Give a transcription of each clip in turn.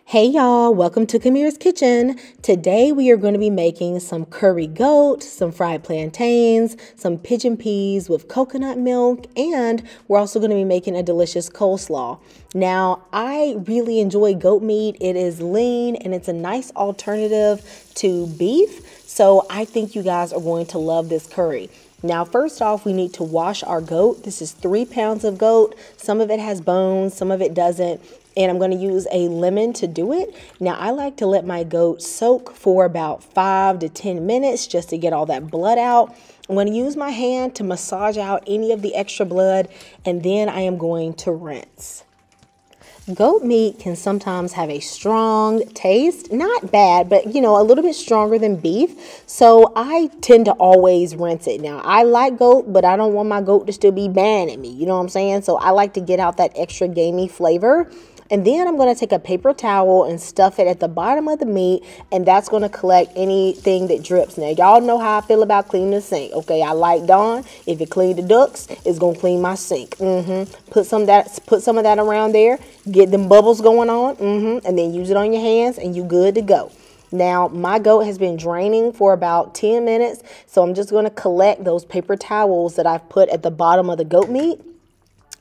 Hey y'all, welcome to Kamira's Kitchen. Today we are going to be making some curry goat, some fried plantains, some pigeon peas with coconut milk, and we're also going to be making a delicious coleslaw. Now, I really enjoy goat meat. It is lean and it's a nice alternative to beef, so I think you guys are going to love this curry. Now, first off, we need to wash our goat. This is 3 pounds of goat. Some of it has bones, some of it doesn't. And I'm going to use a lemon to do it. Now, I like to let my goat soak for about 5 to 10 minutes just to get all that blood out. I'm going to use my hand to massage out any of the extra blood, and then I am going to rinse. Goat meat can sometimes have a strong taste, not bad, but a little bit stronger than beef. So I tend to always rinse it. Now, I like goat, but I don't want my goat to still be banging at me. You know what I'm saying? So I like to get out that extra gamey flavor. And then I'm going to take a paper towel and stuff it at the bottom of the meat, and that's going to collect anything that drips. Now, y'all know how I feel about cleaning the sink. Okay, I like Dawn. If it clean the ducts, it's going to clean my sink. Put some of that around there. Get them bubbles going on. And then use it on your hands, and you good to go. Now, my goat has been draining for about 10 minutes, so I'm just going to collect those paper towels that I've put at the bottom of the goat meat,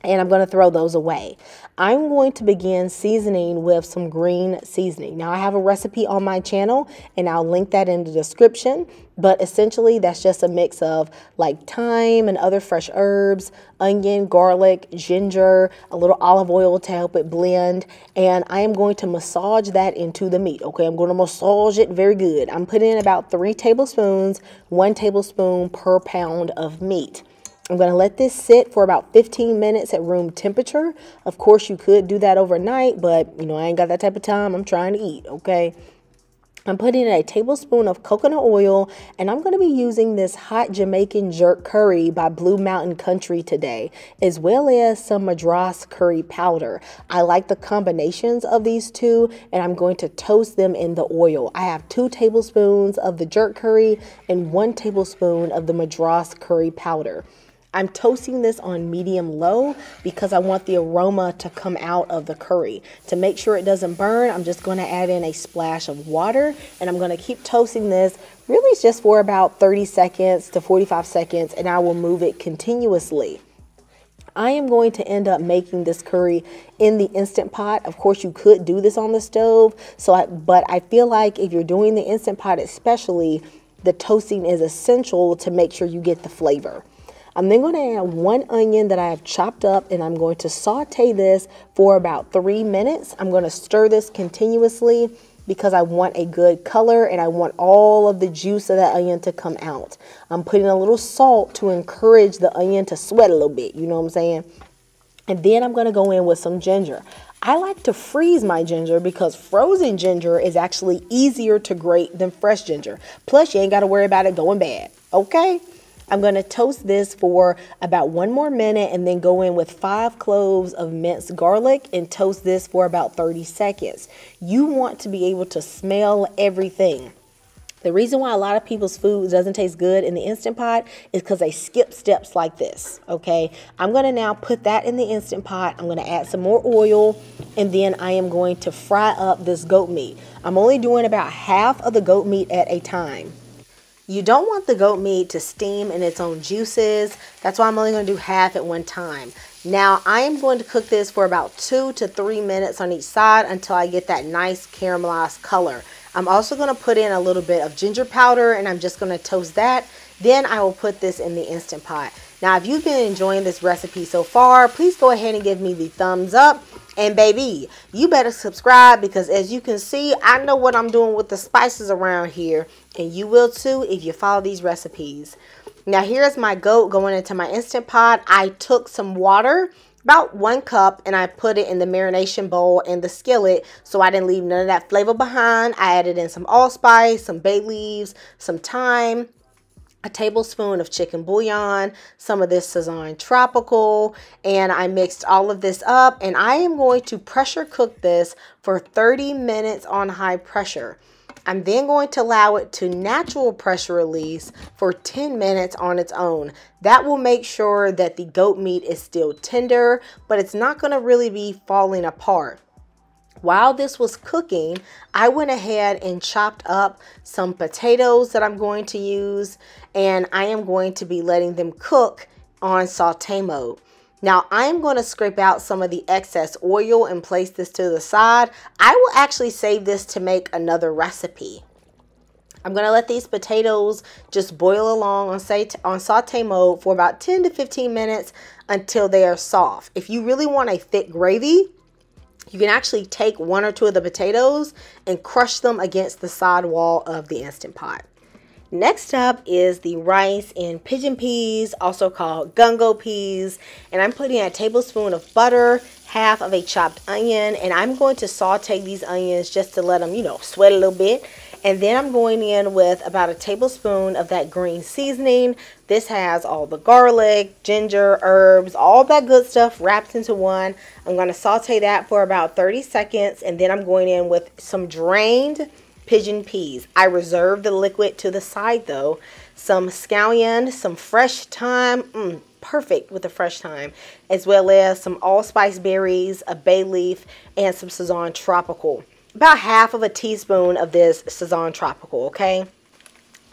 and I'm going to throw those away. I'm going to begin seasoning with some green seasoning. Now, I have a recipe on my channel, and I'll link that in the description. But essentially, that's just a mix of like thyme and other fresh herbs, onion, garlic, ginger, a little olive oil to help it blend. And I am going to massage that into the meat. Okay, I'm going to massage it very good. I'm putting in about 3 tablespoons, 1 tablespoon per pound of meat. I'm going to let this sit for about 15 minutes at room temperature. Of course, you could do that overnight, but I ain't got that type of time. I'm trying to eat, okay? I'm putting in a tablespoon of coconut oil, and I'm going to be using this hot Jamaican jerk curry by Blue Mountain Country today, as well as some Madras curry powder. I like the combinations of these two, and I'm going to toast them in the oil. I have 2 tablespoons of the jerk curry and 1 tablespoon of the Madras curry powder. I'm toasting this on medium-low because I want the aroma to come out of the curry. To make sure it doesn't burn, I'm just going to add in a splash of water, and I'm going to keep toasting this really just for about 30 seconds to 45 seconds, and I will move it continuously. I am going to end up making this curry in the Instant Pot. Of course, you could do this on the stove, but I feel like if you're doing the Instant Pot especially, the toasting is essential to make sure you get the flavor. I'm then going to add 1 onion that I have chopped up, and I'm going to saute this for about 3 minutes. I'm going to stir this continuously because I want a good color and I want all of the juice of that onion to come out. I'm putting a little salt to encourage the onion to sweat a little bit, you know what I'm saying? And then I'm going to go in with some ginger. I like to freeze my ginger because frozen ginger is actually easier to grate than fresh ginger. Plus, you ain't got to worry about it going bad, okay? I'm going to toast this for about 1 more minute and then go in with 5 cloves of minced garlic and toast this for about 30 seconds. You want to be able to smell everything. The reason why a lot of people's food doesn't taste good in the Instant Pot is because they skip steps like this, okay? I'm going to now put that in the Instant Pot. I'm going to add some more oil, and then I am going to fry up this goat meat. I'm only doing about half of the goat meat at a time. You don't want the goat meat to steam in its own juices. That's why I'm only going to do half at one time. Now, I am going to cook this for about 2 to 3 minutes on each side until I get that nice caramelized color. I'm also going to put in a little bit of ginger powder, and I'm just going to toast that. Then I will put this in the Instant Pot. Now, if you've been enjoying this recipe so far, please go ahead and give me the thumbs up. And baby, you better subscribe because as you can see, I know what I'm doing with the spices around here. And you will too if you follow these recipes. Now here's my goat going into my Instant Pot. I took some water, about 1 cup, and I put it in the marination bowl in the skillet so I didn't leave none of that flavor behind. I added in some allspice, some bay leaves, some thyme, a tablespoon of chicken bouillon, some of this Sazón Tropical, and I mixed all of this up, and I am going to pressure cook this for 30 minutes on high pressure. I'm then going to allow it to natural pressure release for 10 minutes on its own. That will make sure that the goat meat is still tender, but it's not going to really be falling apart. While this was cooking, I went ahead and chopped up some potatoes that I'm going to use, and I am going to be letting them cook on saute mode. Now, I am going to scrape out some of the excess oil and place this to the side. I will actually save this to make another recipe. I'm going to let these potatoes just boil along on saute mode for about 10 to 15 minutes until they are soft. If you really want a thick gravy, you can actually take one or two of the potatoes and crush them against the side wall of the Instant Pot. Next up is the rice and pigeon peas, also called gungo peas. And I'm putting a tablespoon of butter, half of a chopped onion, and I'm going to saute these onions just to let them, sweat a little bit. And then I'm going in with about a tablespoon of that green seasoning. This has all the garlic, ginger, herbs, all that good stuff wrapped into one. I'm going to saute that for about 30 seconds. And then I'm going in with some drained pigeon peas. I reserve the liquid to the side though. Some scallion, some fresh thyme, perfect with the fresh thyme, as well as some allspice berries, a bay leaf, and some Sazón Tropical. About half of a teaspoon of this Sazón Tropical, okay?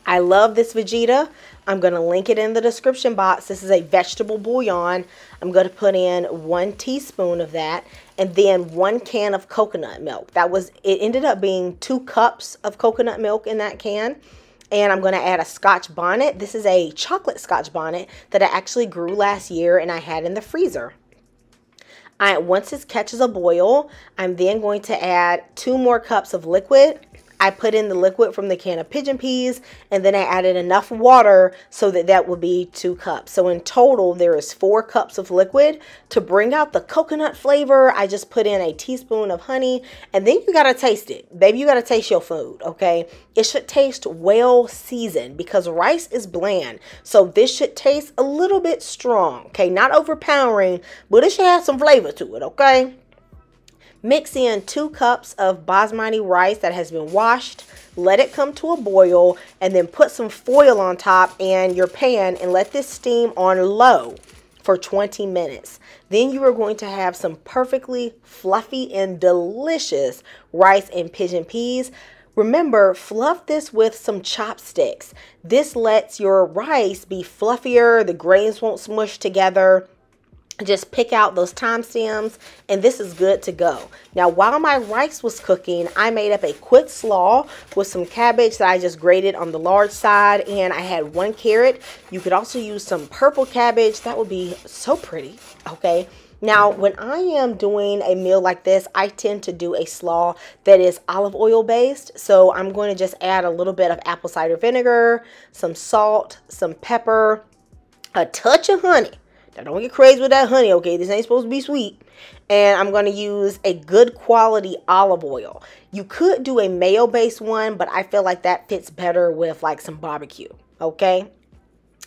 I love this Vegeta. I'm going to link it in the description box. This is a vegetable bouillon. I'm going to put in 1 teaspoon of that, and then 1 can of coconut milk. It ended up being 2 cups of coconut milk in that can. And I'm going to add a Scotch bonnet. This is a chocolate Scotch bonnet that I actually grew last year and I had in the freezer. Once this catches a boil, I'm then going to add 2 more cups of liquid. I put in the liquid from the can of pigeon peas, and then I added enough water so that would be 2 cups. So in total, there is 4 cups of liquid. To bring out the coconut flavor, I just put in a teaspoon of honey, and then you got to taste it. Baby, you got to taste your food, okay? It should taste well seasoned because rice is bland. So this should taste a little bit strong, okay? Not overpowering, but it should have some flavor to it, okay? Mix in 2 cups of basmati rice that has been washed. Let it come to a boil and then put some foil on top in your pan and let this steam on low for 20 minutes. Then you are going to have some perfectly fluffy and delicious rice and pigeon peas. Remember, fluff this with some chopsticks. This lets your rice be fluffier, the grains won't smush together. Just pick out those thyme stems and this is good to go. Now, while my rice was cooking, I made up a quick slaw with some cabbage that I just grated on the large side, and I had 1 carrot. You could also use some purple cabbage. That would be so pretty, okay? Now, when I am doing a meal like this, I tend to do a slaw that is olive oil based. So I'm going to just add a little bit of apple cider vinegar, some salt, some pepper, a touch of honey. Now, don't get crazy with that honey, okay? This ain't supposed to be sweet. And I'm going to use a good quality olive oil. You could do a mayo-based one, but I feel like that fits better with like some barbecue, okay?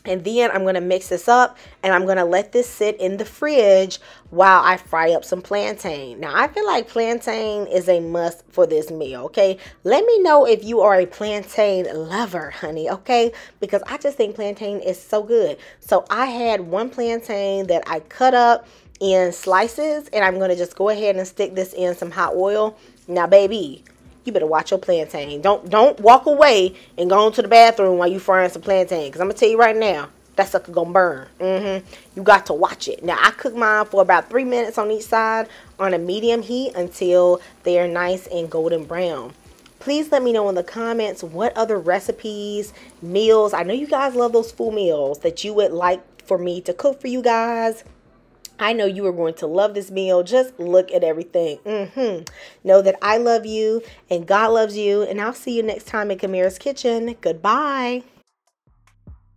And then I'm going to mix this up and I'm going to let this sit in the fridge while I fry up some plantain. Now, I feel like plantain is a must for this meal, okay? Let me know if you are a plantain lover, honey, okay? Because I just think plantain is so good. So I had 1 plantain that I cut up in slices, and I'm going to just go ahead and stick this in some hot oil. Now, baby, you better watch your plantain. Don't walk away and go into the bathroom while you frying some plantain. Because I'm going to tell you right now, that sucker going to burn. You got to watch it. Now, I cook mine for about 3 minutes on each side on a medium heat until they are nice and golden brown. Please let me know in the comments what other recipes, meals. I know you guys love those full meals that you would like for me to cook for you guys. I know you are going to love this meal. Just look at everything. Know that I love you and God loves you. And I'll see you next time in Kamira's Kitchen. Goodbye.